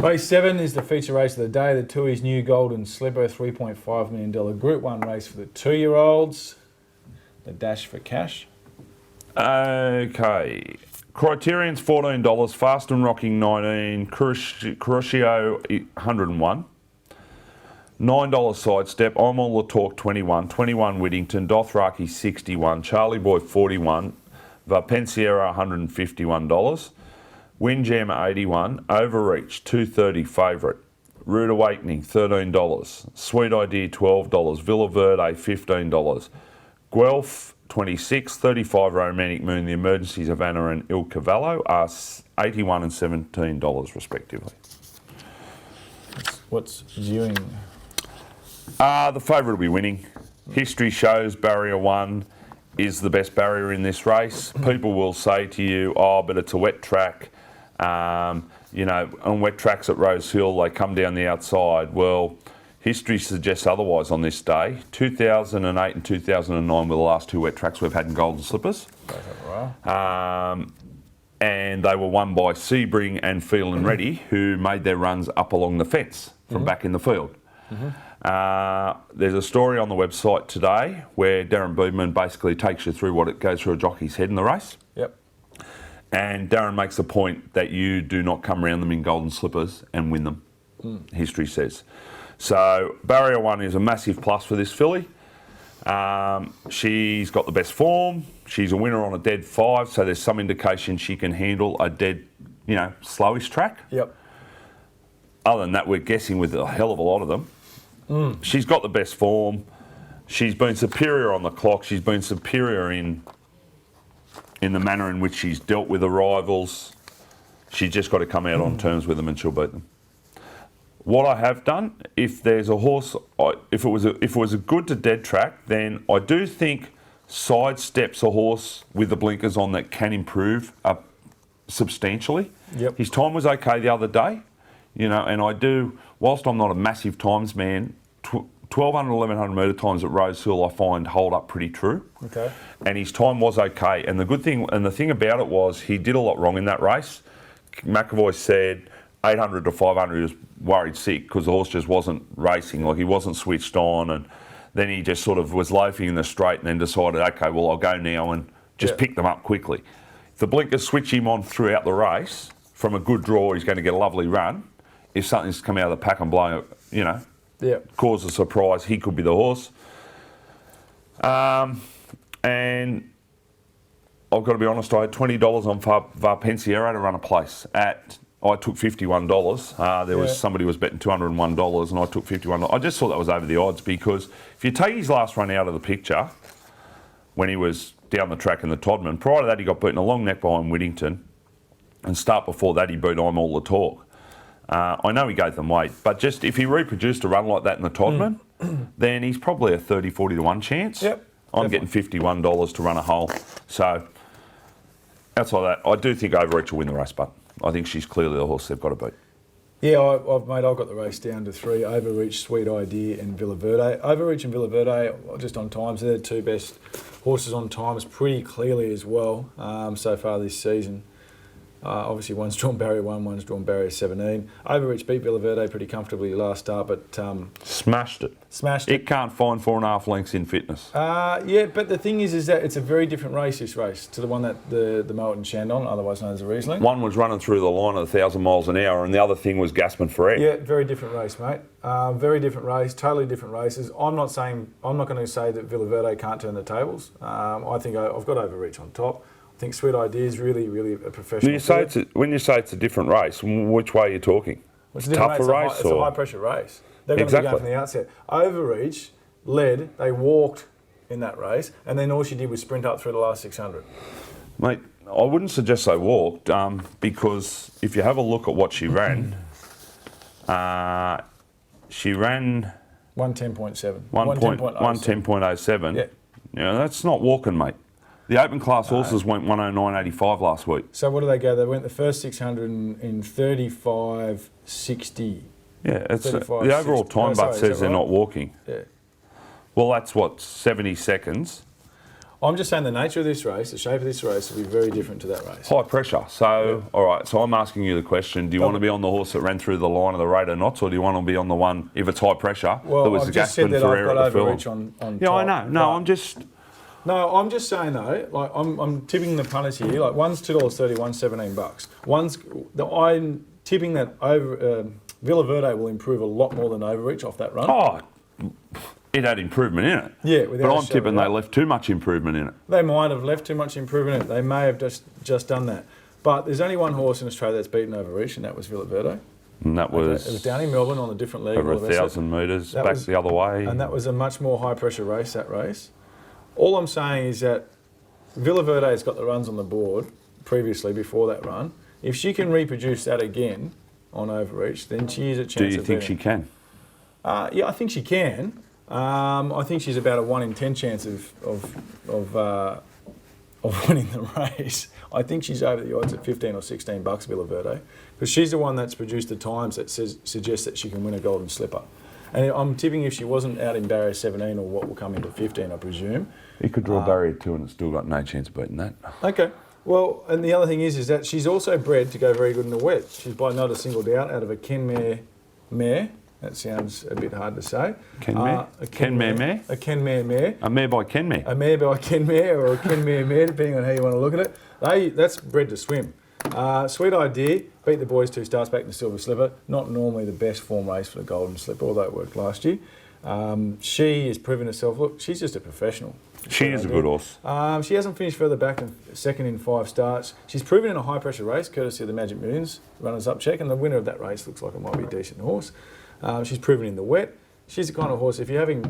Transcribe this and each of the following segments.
Race 7 is the feature race of the day, the Tui's New Golden Slipper, $3.5 million Group 1 race for the 2-year-olds. The Dash for Cash. Okay. Criterion's $14, Fast and Rocking 19, Crucio 101. $9 Sidestep, I'm All the Talk 21, 21 Whittington, Dothraki 61, Charlie Boy 41, Vapensiera $151, Windjam 81, Overreach 230 favourite, Rude Awakening $13, Sweet Idea $12, Villa Verde $15, Guelph 26, 35 Romantic Moon, The Emergencies of Anna and Il Cavallo are $81 and $17 respectively. What's viewing? The favourite will be winning. History shows Barrier 1 is the best barrier in this race. People will say to you, oh, but it's a wet track. You know, on wet tracks at Rose Hill, they come down the outside. Well, history suggests otherwise on this day. 2008 and 2009 were the last two wet tracks we've had in Golden Slippers. And they were won by Sebring and Feel and Ready, who made their runs up along the fence from back in the field. There's a story on the website today where Darren Beedman basically takes you through what it goes through a jockey's head in the race. Yep. And Darren makes the point that you do not come around them in Golden Slippers and win them, history says. So Barrier 1 is a massive plus for this filly. She's got the best form. She's a winner on a dead 5, so there's some indication she can handle a dead, you know, slowish track. Yep. Other than that, we're guessing with a hell of a lot of them. She's got the best form. She's been superior on the clock. She's been superior in the manner in which she's dealt with the rivals. She's just got to come out on terms with them and she'll beat them. What I have done, if there's a horse, if it was a good to dead track, then I do think Sidestep's a horse with the blinkers on that can improve substantially. Yep. His time was okay the other day, you know, and I do, whilst I'm not a massive times man, 1,200, 1,100 metre times at Rose Hill I find hold up pretty true. Okay. And his time was okay. And the good thing, and the thing about it was he did a lot wrong in that race. McAvoy said 800 to 500 he was worried sick because the horse just wasn't racing, like he wasn't switched on, and then he just sort of was loafing in the straight and then decided, okay, well, I'll go now and just pick them up quickly. If the blinkers switch him on throughout the race, from a good draw, he's going to get a lovely run. If something's come out of the pack and blown, you know, cause a surprise, he could be the horse. And I've got to be honest, I had $20 on Varpensiero to run a place at. I took $51. There was somebody was betting $201 and I took $51. I just thought that was over the odds because if you take his last run out of the picture, when he was down the track in the Todman, prior to that he got beaten a long neck behind Whittington, and start before that he beat I'm All the Talk. I know he gave them weight, but just if he reproduced a run like that in the Todman, then he's probably a 30, 40 to 1 chance. Yep. I'm getting $51 to run a hole. So outside that, I do think Overreach will win the race, but I think she's clearly the horse they've got to beat. Yeah, I've got the race down to 3, Overreach, Sweet Idea and Villa Verde. Overreach and Villa Verde, just on times, they're the two best horses on times pretty clearly as well so far this season. Obviously, one's drawn barrier 1, one's drawn barrier 17. Overreach beat Villa Verde pretty comfortably last start, but... Smashed it. It can't find 4.5 lengths in fitness. Yeah, but the thing is that it's a very different race, this race, to the one that the Melton Shandon, otherwise known as the Riesling. One was running through the line at 1,000 miles an hour, and the other thing was gasping for air. Yeah, very different race, mate. Very different race, totally different races. I'm not going to say that Villa Verde can't turn the tables. I think I've got Overreach on top. I think Sweet Idea is really, really a professional. When you say it's a different race, which way are you talking? It's a tougher race. It's a high-pressure race. They're going to be going from the outset. Overreach led, they walked in that race, and then all she did was sprint up through the last 600. Mate, I wouldn't suggest they walked because if you have a look at what she ran, she ran 110.7. 110.07. Yeah. You know, that's not walking, mate. The open class horses went 109.85 last week. So what do they go? They went the first 600 in 35.60. Yeah, it's the overall time but says they're not walking. Yeah. Well, that's what, 70 seconds. I'm just saying the nature of this race, the shape of this race will be very different to that race. High pressure. So, all right, so I'm asking you the question, do you want to be on the horse that ran through the line of the Raider Knots, or do you want to be on the one, if it's high pressure, Well, that was I've the just said Gaspin that I've Ferreira got at the overreach film? on Yeah, I top, know. No, I'm just saying though, like I'm tipping the punters here. Like one's $2.30, one's $17. I'm tipping that over Villa Verde will improve a lot more than Overreach off that run. Oh, it had improvement in it. Yeah, but without a I'm shadow tipping of they doubt. left too much improvement in it. They might have left too much improvement in it. They may have just done that. But there's only one horse in Australia that's beaten Overreach, and that was Villa Verde. And that was, It was down in Melbourne on a different league. over all the rest of it. 1,000 metres That back was- the other way. And that was a much more high pressure race, that race. All I'm saying is that Villa Verde has got the runs on the board previously before that run. If she can reproduce that again on Overreach, then she is a chance. Do you of think beating. she can? Yeah, I think she can. I think she's about a 1 in 10 chance of winning the race. I think she's over the odds at $15 or $16, Villa Verde, because she's the one that's produced the times that suggest that she can win a golden slipper. And I'm tipping if she wasn't out in barrier 17 or what will come into 15, I presume. He could draw barrier 2 and it's still got no chance of beating that. Okay. Well, and the other thing is that she's also bred to go very good in the wet. She's by not a single doubt out of a Kenmare mare. That sounds a bit hard to say. Kenmare? A Kenmare mare? A Kenmare mare. A mare by Kenmare. A mare by Kenmare or a Kenmare mare, depending on how you want to look at it. That's bred to swim. Sweet Idea, beat the boys 2 starts back in the Silver Slipper. Not normally the best form race for the Golden Slipper, although it worked last year. She has proven herself. Look, she's just a professional. She is a good horse. She hasn't finished further back than second in 5 starts. She's proven in a high pressure race, courtesy of the Magic Millions runners-up check, and the winner of that race looks like it might be a decent horse. She's proven in the wet. She's the kind of horse, if you're having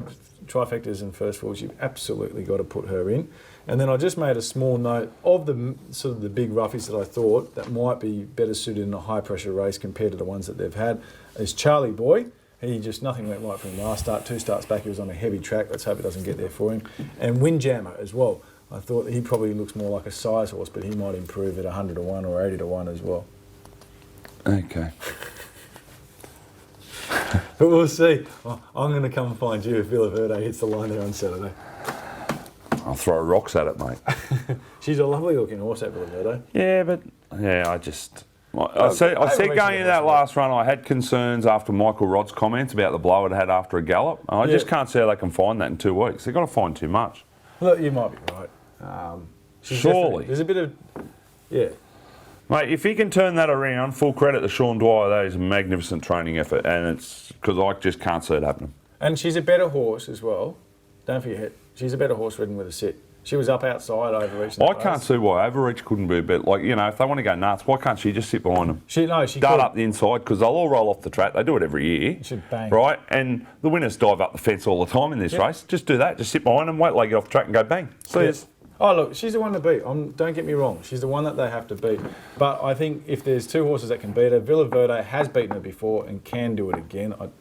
trifectas and first falls, you've absolutely got to put her in. And then I just made a small note of the sort of the big roughies that I thought that might be better suited in a high pressure race compared to the ones that they've had. Is Charlie Boy. Nothing went right from him last start. 2 starts back, he was on a heavy track. Let's hope it doesn't get there for him. And Windjammer as well. I thought he probably looks more like a size horse, but he might improve at 100 to 1 or 80 to 1 as well. Okay. But we'll see. I'm going to come and find you if Villa Verde hits the line there on Saturday. I'll throw rocks at it, mate. She's a lovely looking horse, that Villa Verde. Yeah, but I said going into that last run, I had concerns after Michael Rod's comments about the blow it had after a gallop. I just can't see how they can find that in 2 weeks. They've got to find too much. Look, you might be right. Surely. There's a bit of, yeah. Mate, if he can turn that around, full credit to Sean Dwyer. That is a magnificent training effort, and it's because I just can't see it happening. And she's a better horse as well. Don't forget, she's a better horse ridden with a sit. She was up outside Overreach. I can't see why Overreach couldn't be a bit like, if they want to go nuts, why can't she just sit behind them? She Dart could. up the inside, because they'll all roll off the track. They do it every year. Should bang. Right? And the winners dive up the fence all the time in this race. Just do that. Just sit behind them, wait till they get off the track and go bang. See Yes. Oh, look, she's the one to beat. Don't get me wrong. She's the one that they have to beat. But I think if there's 2 horses that can beat her, Villa Verde has beaten her before and can do it again. I'm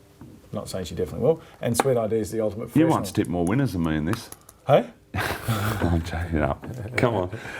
not saying she definitely will. And Sweet Idea is the ultimate You professional. once tipped more winners than me in this. Hey? I'm joking up. Come on.